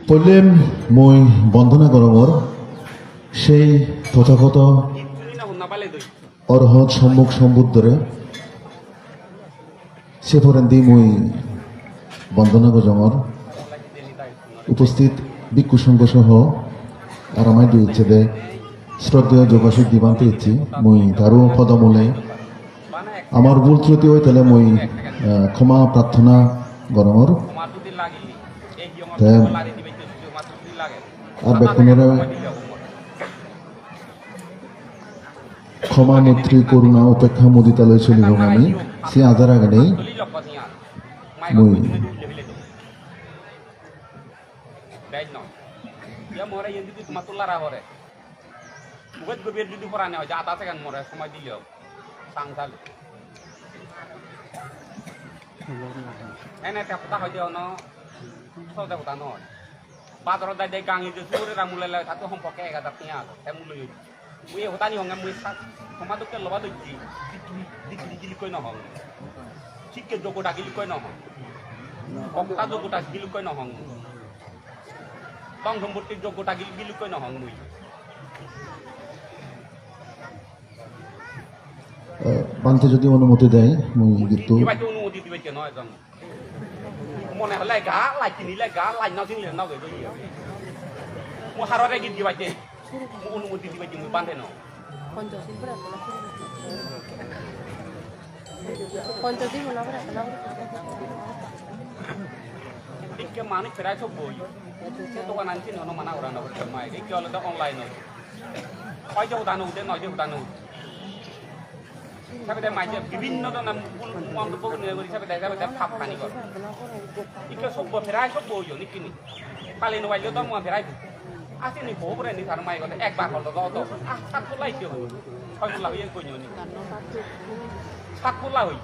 পল্লীম মই বন্দনা গরমর সেই তথাগত অরহত সম্মুখ সম্বুদ্ধরে সে ফরেন্দি মই বন্দনা গজমর উপস্থিত ভিক্ষু সংঘ সহ আর আমায় দুই ইচ্ছে শ্রদ্ধেয় যোগাসী দিবান্তে ইচ্ছি মই তারও পদমূলে আমার ভুল ত্রুটি হয়ে তাহলে মই ক্ষমা প্রার্থনা গরমর আর বেক্ষণরে ক্ষমা মৈত্রী করুণা উপেক্ষা মুদিতালয় চলিব আমি সে আধার আগে নেই মই এনে কথা হয়তো সৌদা কথা নয় বাজারত দাই দাই গাঙি যে সুরে রামুলাই লাই তাতো সম্পর্কে 1000 টাকা আছে এমুলই মুই হতানি হঙ্গা মুই সমাজকে লবা দইছি দিকি দিকি কই নহং ঠিককে যোগটা গিলি কই নহং কক্তা যোগটা গিলি কই নহং তং সম্পত্তি যোগটা গিলি কই নহং মুই পান্তে যদি অনুমতি দেয় মই গীতটো অনুমতি দিবে কেন এজন মনে হলে গা লাই কিনিলে গা লাই নাও দিলে নাও গই মো হাররে গীত দিবাইতে মো অনুমতি দিবাইতে মই বান্ধে ন পঞ্চদিন মনে করে ঠিককে মানুষ ফেরাই সব বই দোকান আনছি ন মানা ওরা না মাই এই কি হলো অনলাইন হয় যে উদানো উদে নয় যে উদানো সাবে মাইজে বিভিন্ন ধরনের মন্তব্য নিয়ে করি সাবে ভাব খানি কর ইকে সব ফেরাই সব বই নিকিনি পালি নবাইলে তো মই ফেরাই আসে নি বউ রে নি তার মাই কথা একবার হল তো সাত পোলাই কি হই ছয় পোলা হই কই নি সাত পোলা হই